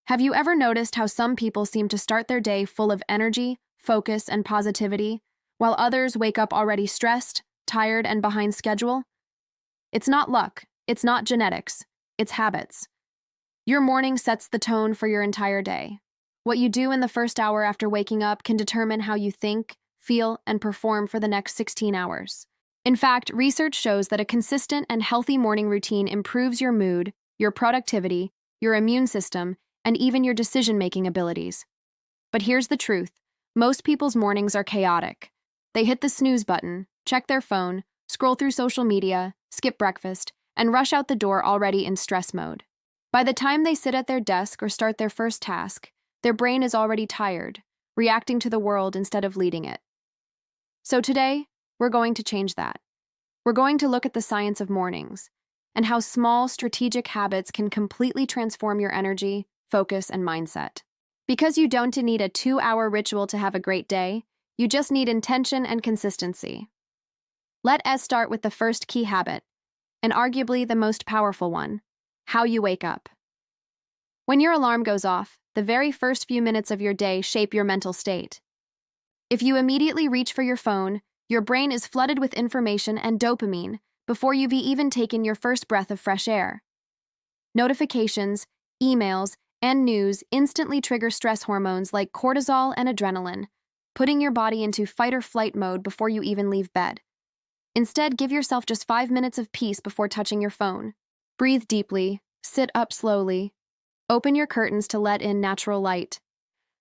Have you ever noticed how some people seem to start their day full of energy, focus, and positivity, while others wake up already stressed, tired, and behind schedule? It's not luck, it's not genetics, it's habits. Your morning sets the tone for your entire day. What you do in the first hour after waking up can determine how you think, feel, and perform for the next 16 hours. In fact, research shows that a consistent and healthy morning routine improves your mood, your productivity, your immune system, and even your decision-making abilities. But here's the truth. Most people's mornings are chaotic. They hit the snooze button, check their phone, scroll through social media, skip breakfast, and rush out the door already in stress mode. By the time they sit at their desk or start their first task, their brain is already tired, reacting to the world instead of leading it. So today, we're going to change that. We're going to look at the science of mornings and how small, strategic habits can completely transform your energy, focus, and mindset. Because you don't need a 2-hour ritual to have a great day, you just need intention and consistency. Let us start with the first key habit, and arguably the most powerful one: how you wake up. When your alarm goes off, the very first few minutes of your day shape your mental state. If you immediately reach for your phone, your brain is flooded with information and dopamine before you've even taken your first breath of fresh air. Notifications, emails, and news instantly trigger stress hormones like cortisol and adrenaline, putting your body into fight-or-flight mode before you even leave bed. Instead, give yourself just 5 minutes of peace before touching your phone. Breathe deeply, sit up slowly, open your curtains to let in natural light.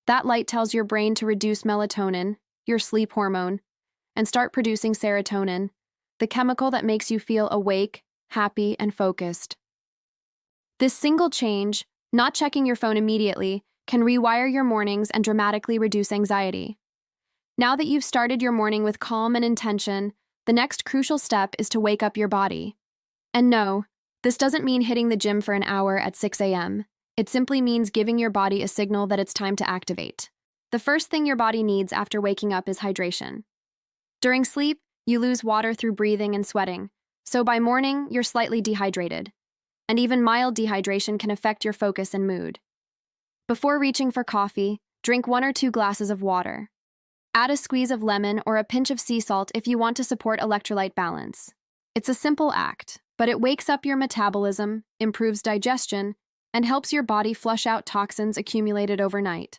That light tells your brain to reduce melatonin, your sleep hormone, and start producing serotonin, the chemical that makes you feel awake, happy, and focused. This single change, not checking your phone immediately, can rewire your mornings and dramatically reduce anxiety. Now that you've started your morning with calm and intention, the next crucial step is to wake up your body. And no, this doesn't mean hitting the gym for an hour at 6 a.m. It simply means giving your body a signal that it's time to activate. The first thing your body needs after waking up is hydration. During sleep, you lose water through breathing and sweating, so by morning, you're slightly dehydrated. And even mild dehydration can affect your focus and mood. Before reaching for coffee, drink 1 or 2 glasses of water. Add a squeeze of lemon or a pinch of sea salt if you want to support electrolyte balance. It's a simple act, but it wakes up your metabolism, improves digestion, and helps your body flush out toxins accumulated overnight.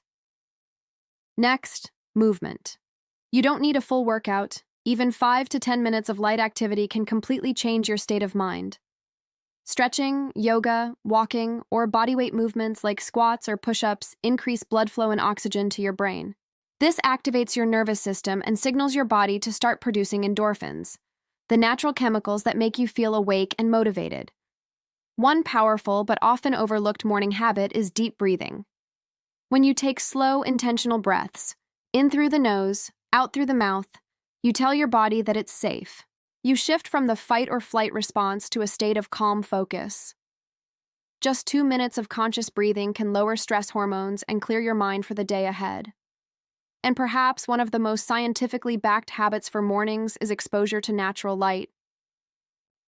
Next, movement. You don't need a full workout. Even 5 to 10 minutes of light activity can completely change your state of mind. Stretching, yoga, walking, or bodyweight movements like squats or push-ups increase blood flow and oxygen to your brain. This activates your nervous system and signals your body to start producing endorphins, the natural chemicals that make you feel awake and motivated. One powerful but often overlooked morning habit is deep breathing. When you take slow, intentional breaths, in through the nose, out through the mouth, you tell your body that it's safe. You shift from the fight or flight response to a state of calm focus. Just 2 minutes of conscious breathing can lower stress hormones and clear your mind for the day ahead. And perhaps one of the most scientifically backed habits for mornings is exposure to natural light.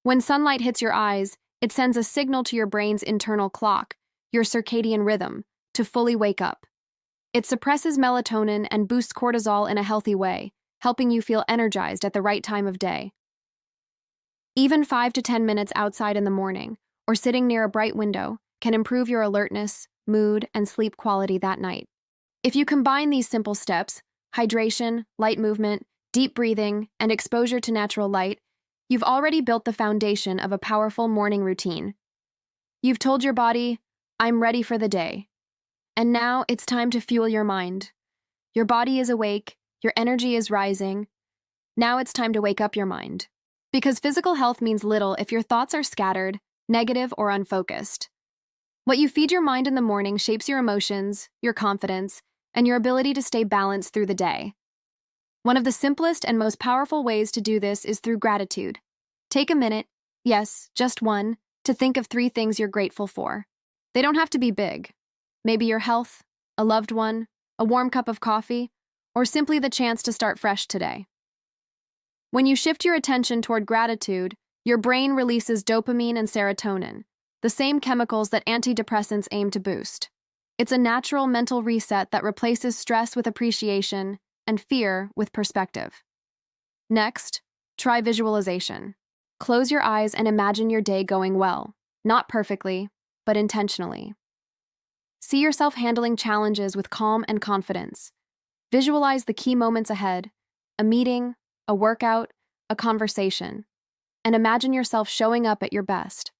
When sunlight hits your eyes, it sends a signal to your brain's internal clock, your circadian rhythm, to fully wake up. It suppresses melatonin and boosts cortisol in a healthy way, helping you feel energized at the right time of day. Even 5 to 10 minutes outside in the morning, or sitting near a bright window, can improve your alertness, mood, and sleep quality that night. If you combine these simple steps, hydration, light movement, deep breathing, and exposure to natural light, you've already built the foundation of a powerful morning routine. You've told your body, "I'm ready for the day." And now it's time to fuel your mind. Your body is awake, your energy is rising. Now it's time to wake up your mind. Because physical health means little if your thoughts are scattered, negative, or unfocused. What you feed your mind in the morning shapes your emotions, your confidence, and your ability to stay balanced through the day. One of the simplest and most powerful ways to do this is through gratitude. Take a minute, yes, just one, to think of 3 things you're grateful for. They don't have to be big. Maybe your health, a loved one, a warm cup of coffee, or simply the chance to start fresh today. When you shift your attention toward gratitude, your brain releases dopamine and serotonin, the same chemicals that antidepressants aim to boost. It's a natural mental reset that replaces stress with appreciation and fear with perspective. Next, try visualization. Close your eyes and imagine your day going well, not perfectly, but intentionally. See yourself handling challenges with calm and confidence. Visualize the key moments ahead, a meeting, a workout, a conversation, and imagine yourself showing up at your best.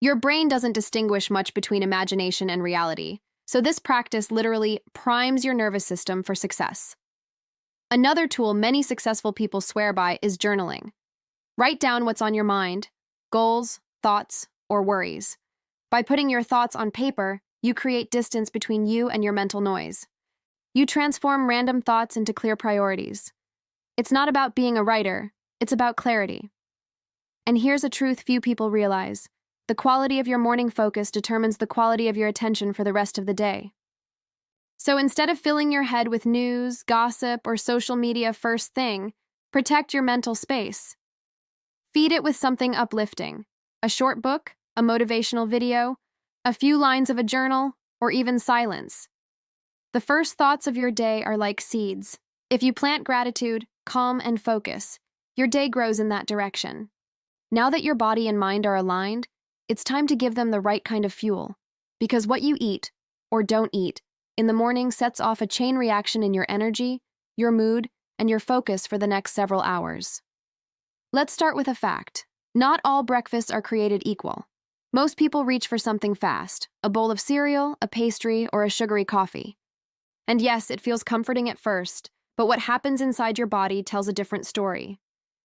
Your brain doesn't distinguish much between imagination and reality, so this practice literally primes your nervous system for success. Another tool many successful people swear by is journaling. Write down what's on your mind, goals, thoughts, or worries. By putting your thoughts on paper, you create distance between you and your mental noise. You transform random thoughts into clear priorities. It's not about being a writer, it's about clarity. And here's a truth few people realize. The quality of your morning focus determines the quality of your attention for the rest of the day. So instead of filling your head with news, gossip, or social media first thing, protect your mental space. Feed it with something uplifting. A short book, a motivational video, a few lines of a journal, or even silence. The first thoughts of your day are like seeds. If you plant gratitude, calm, and focus, your day grows in that direction. Now that your body and mind are aligned, it's time to give them the right kind of fuel. Because what you eat, or don't eat, in the morning sets off a chain reaction in your energy, your mood, and your focus for the next several hours. Let's start with a fact. Not all breakfasts are created equal. Most people reach for something fast, a bowl of cereal, a pastry, or a sugary coffee. And yes, it feels comforting at first, but what happens inside your body tells a different story.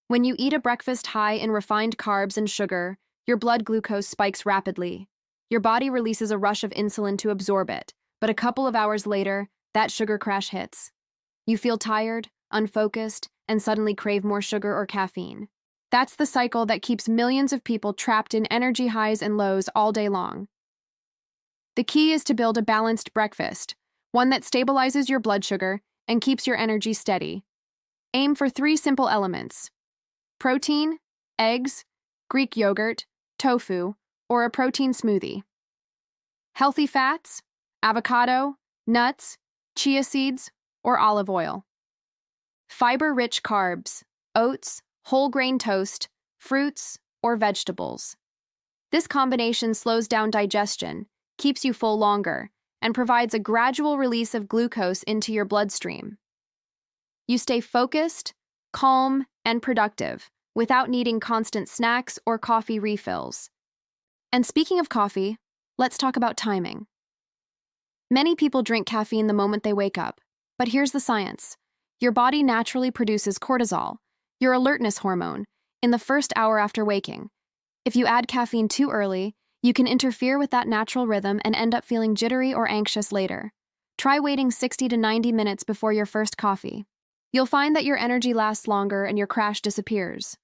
When you eat a breakfast high in refined carbs and sugar, your blood glucose spikes rapidly. Your body releases a rush of insulin to absorb it, but a couple of hours later, that sugar crash hits. You feel tired, unfocused, and suddenly crave more sugar or caffeine. That's the cycle that keeps millions of people trapped in energy highs and lows all day long. The key is to build a balanced breakfast, one that stabilizes your blood sugar and keeps your energy steady. Aim for 3 simple elements: protein, eggs, Greek yogurt, tofu, or a protein smoothie. Healthy fats, avocado, nuts, chia seeds, or olive oil. Fiber-rich carbs, oats, whole grain toast, fruits, or vegetables. This combination slows down digestion, keeps you full longer, and provides a gradual release of glucose into your bloodstream. You stay focused, calm, and productive without needing constant snacks or coffee refills. And speaking of coffee, let's talk about timing. Many people drink caffeine the moment they wake up, but here's the science. Your body naturally produces cortisol, your alertness hormone, in the first hour after waking. If you add caffeine too early, you can interfere with that natural rhythm and end up feeling jittery or anxious later. Try waiting 60 to 90 minutes before your first coffee. You'll find that your energy lasts longer and your crash disappears.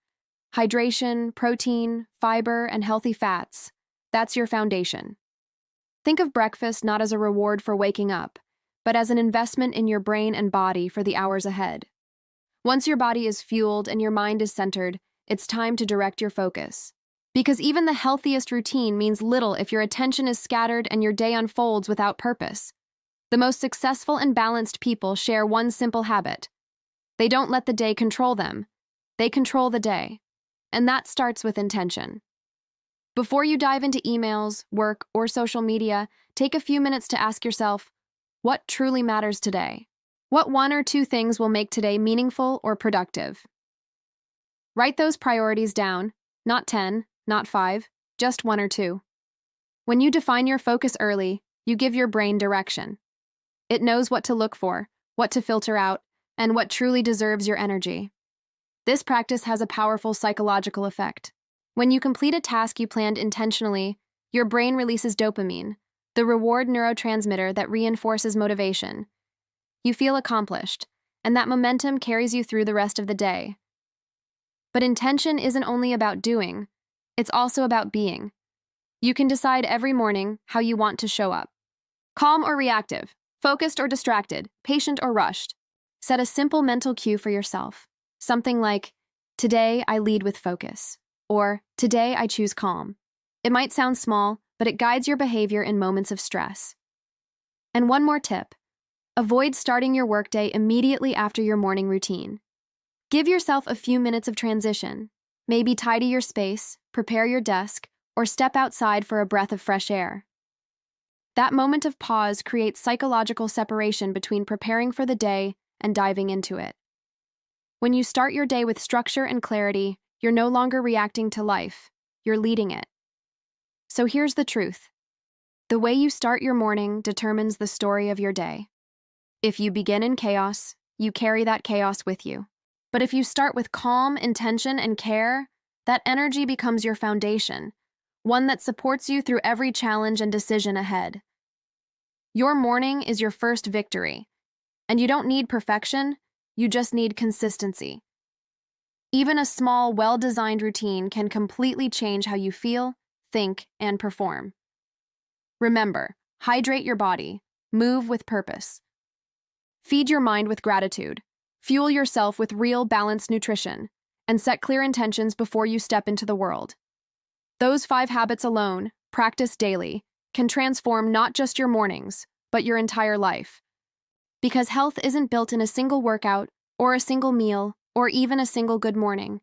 Hydration, protein, fiber, and healthy fats. That's your foundation. Think of breakfast not as a reward for waking up, but as an investment in your brain and body for the hours ahead. Once your body is fueled and your mind is centered, it's time to direct your focus. Because even the healthiest routine means little if your attention is scattered and your day unfolds without purpose. The most successful and balanced people share one simple habit. They don't let the day control them. They control the day. And that starts with intention. Before you dive into emails, work, or social media, take a few minutes to ask yourself, what truly matters today? What 1 or 2 things will make today meaningful or productive? Write those priorities down, not 10, not 5, just 1 or 2. When you define your focus early, you give your brain direction. It knows what to look for, what to filter out, and what truly deserves your energy. This practice has a powerful psychological effect. When you complete a task you planned intentionally, your brain releases dopamine, the reward neurotransmitter that reinforces motivation. You feel accomplished, and that momentum carries you through the rest of the day. But intention isn't only about doing, it's also about being. You can decide every morning how you want to show up. Calm or reactive, focused or distracted, patient or rushed. Set a simple mental cue for yourself. Something like, today I lead with focus, or today I choose calm. It might sound small, but it guides your behavior in moments of stress. And one more tip: avoid starting your workday immediately after your morning routine. Give yourself a few minutes of transition. Maybe tidy your space, prepare your desk, or step outside for a breath of fresh air. That moment of pause creates psychological separation between preparing for the day and diving into it. When you start your day with structure and clarity, you're no longer reacting to life, you're leading it. So here's the truth: the way you start your morning determines the story of your day. If you begin in chaos, you carry that chaos with you. But if you start with calm, intention, and care, that energy becomes your foundation, one that supports you through every challenge and decision ahead. Your morning is your first victory, and you don't need perfection, you just need consistency. Even a small, well-designed routine can completely change how you feel, think, and perform. Remember, hydrate your body, move with purpose. Feed your mind with gratitude, fuel yourself with real, balanced nutrition, and set clear intentions before you step into the world. Those 5 habits alone, practiced daily, can transform not just your mornings, but your entire life. Because health isn't built in a single workout, or a single meal, or even a single good morning.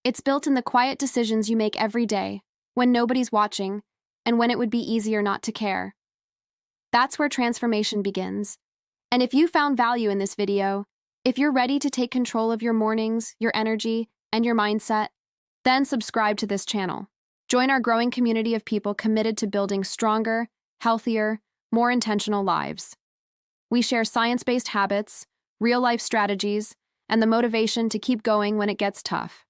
It's built in the quiet decisions you make every day, when nobody's watching, and when it would be easier not to care. That's where transformation begins. And if you found value in this video, if you're ready to take control of your mornings, your energy, and your mindset, then subscribe to this channel. Join our growing community of people committed to building stronger, healthier, more intentional lives. We share science-based habits, real-life strategies, and the motivation to keep going when it gets tough.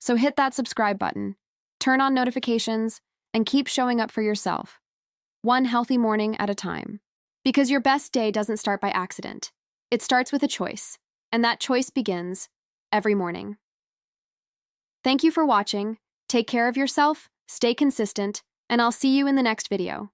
So hit that subscribe button, turn on notifications, and keep showing up for yourself, one healthy morning at a time. Because your best day doesn't start by accident. It starts with a choice, and that choice begins every morning. Thank you for watching. Take care of yourself, stay consistent, and I'll see you in the next video.